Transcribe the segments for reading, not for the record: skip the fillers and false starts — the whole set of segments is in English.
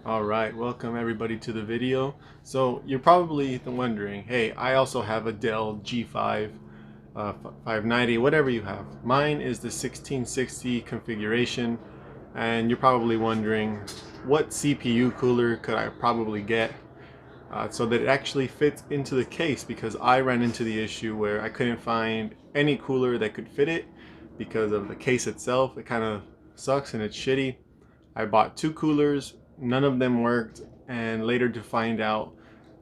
Alright, welcome everybody to the video. So you're probably wondering, hey, I also have a Dell G5 590, whatever you have. Mine is the 1660 configuration, and you're probably wondering what CPU cooler could I probably get so that it actually fits into the case, because I ran into the issue where I couldn't find any cooler that could fit it because of the case itself. It kind of sucks and it's shitty. I bought two coolers, none of them worked, and later to find out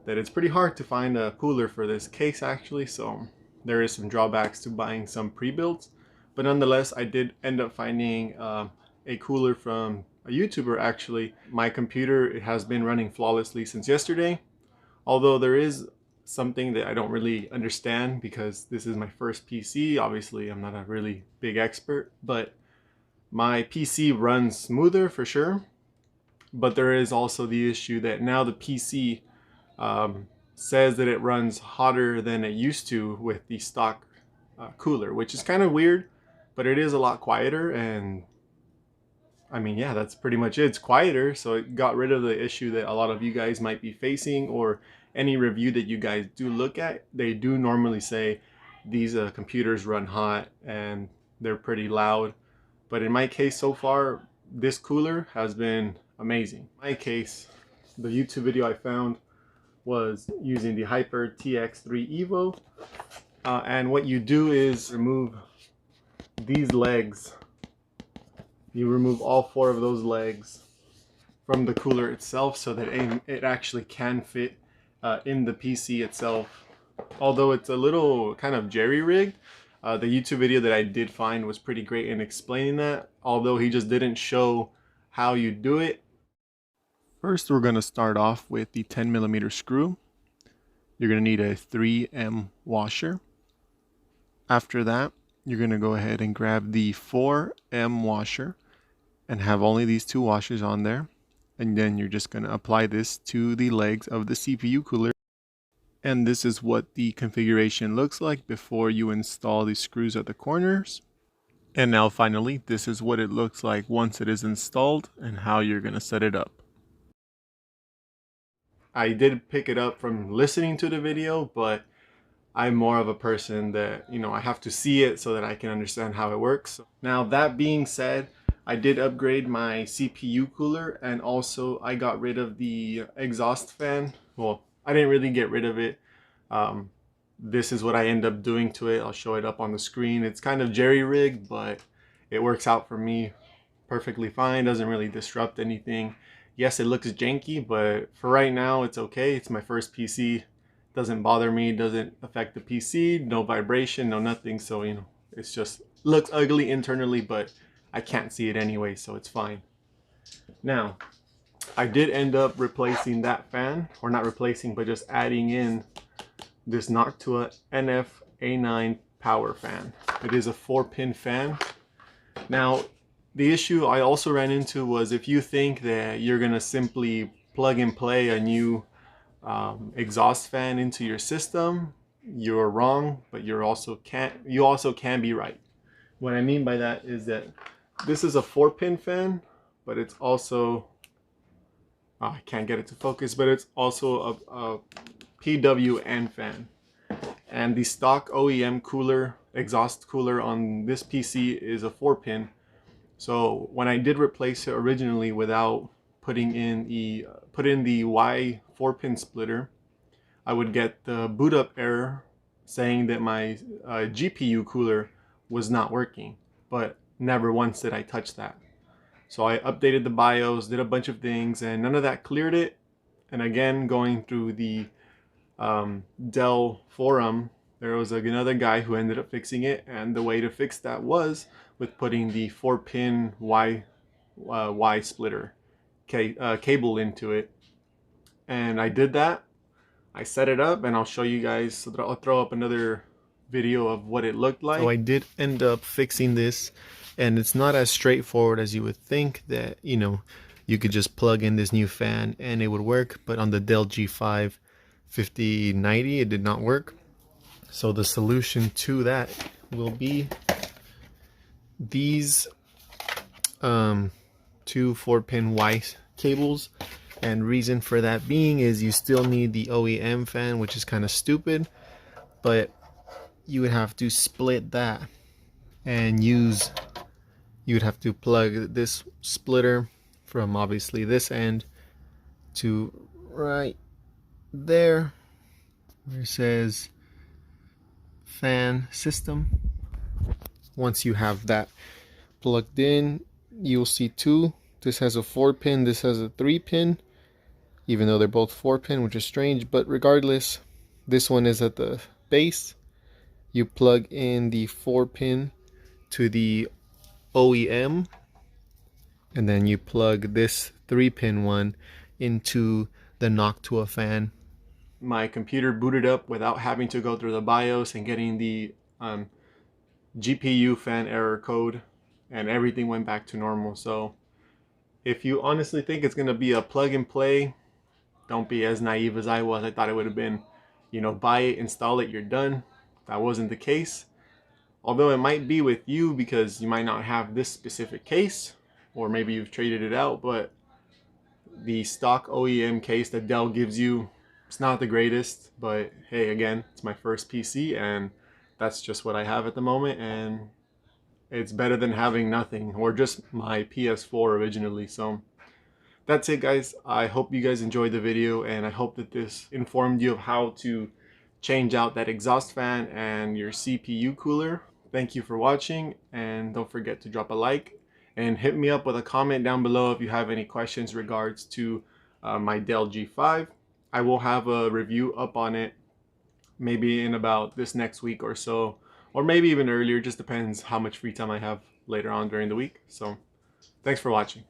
that it's pretty hard to find a cooler for this case actually, so there is some drawbacks to buying some pre-builds. But nonetheless, I did end up finding a cooler from a YouTuber actually. My computer, it has been running flawlessly since yesterday, although there is something that I don't really understand because this is my first PC. Obviously, I'm not a really big expert, but my PC runs smoother for sure, but there is also the issue that now the PC says that it runs hotter than it used to with the stock cooler, which is kind of weird, but it is a lot quieter. And I mean, yeah, that's pretty much it. It's quieter, so it got rid of the issue that a lot of you guys might be facing, or any review that you guys do look at. They do normally say these computers run hot and they're pretty loud. But in my case so far, this cooler has been amazing. In my case, the YouTube video I found was using the Hyper TX3 Evo. And what you do is remove these legs. You remove all four of those legs from the cooler itself so that it actually can fit in the PC itself. Although it's a little kind of jerry-rigged, the YouTube video that I did find was pretty great in explaining that, although he just didn't show how you do it. First, we're going to start off with the 10mm screw. You're going to need a 3M washer. After that, you're going to go ahead and grab the 4M washer and have only these two washers on there. And then you're just going to apply this to the legs of the CPU cooler. And this is what the configuration looks like before you install the screws at the corners. And now finally, this is what it looks like once it is installed and how you're going to set it up. I did pick it up from listening to the video, but I'm more of a person that, I have to see it so that I can understand how it works. Now, that being said, I did upgrade my CPU cooler, and also I got rid of the exhaust fan. Well, I didn't really get rid of it. This is what I end up doing to it. I'll show it up on the screen. It's kind of jerry-rigged, but it works out for me perfectly fine. Doesn't really disrupt anything. Yes, it looks janky, but for right now, it's okay. It's my first PC. Doesn't bother me, doesn't affect the PC, no vibration, no nothing. So, it's just looks ugly internally, but I can't see it anyway, so it's fine. Now, I did end up replacing that fan, or not replacing, but just adding in this Noctua NF A9 power fan. It is a 4-pin fan. Now, the issue I also ran into was, if you think that you're gonna simply plug and play a new exhaust fan into your system, you're wrong, but you also can be right. What I mean by that is that this is a 4-pin fan, but it's also I can't get it to focus, but it's also a PWN fan. And the stock OEM cooler, exhaust cooler on this PC is a 4-pin. So when I did replace it originally without putting in the Y 4-pin splitter, I would get the boot up error saying that my GPU cooler was not working, but never once did I touch that. So I updated the BIOS, did a bunch of things, and none of that cleared it. And again, going through the Dell forum, there was another guy who ended up fixing it, and the way to fix that was with putting the 4-pin Y splitter cable into it. And I did that. I set it up, and I'll show you guys. So I'll throw up another video of what it looked like. So I did end up fixing this, and it's not as straightforward as you would think that, you could just plug in this new fan and it would work. But on the Dell G5 5090, it did not work. So the solution to that will be these two 4-pin Y cables. And reason for that being is you still need the OEM fan, which is kind of stupid, but you would have to split that and you would have to plug this splitter from obviously this end to right there where it says fan system. Once you have that plugged in, you'll see two. This has a 4-pin, this has a 3-pin, even though they're both 4-pin, which is strange, but regardless, this one is at the base. You plug in the 4-pin to the OEM, and then you plug this 3-pin one into the Noctua fan. My computer booted up without having to go through the BIOS and getting the GPU fan error code, and everything went back to normal. So if you honestly think it's going to be a plug and play, don't be as naive as I was. I thought it would have been, you know, buy it, install it, you're done. That wasn't the case. Although it might be with you because you might not have this specific case, or maybe you've traded it out, but the stock OEM case that Dell gives you, it's not the greatest, but hey, again, it's my first PC and that's just what I have at the moment, and it's better than having nothing, or just my PS4 originally. So that's it, guys. I hope you guys enjoyed the video, and I hope that this informed you of how to change out that exhaust fan and your CPU cooler. Thank you for watching, and don't forget to drop a like and hit me up with a comment down below if you have any questions regards to my Dell G5. I will have a review up on it maybe in about this next week or so, or maybe even earlier. Just depends how much free time I have later on during the week. So thanks for watching.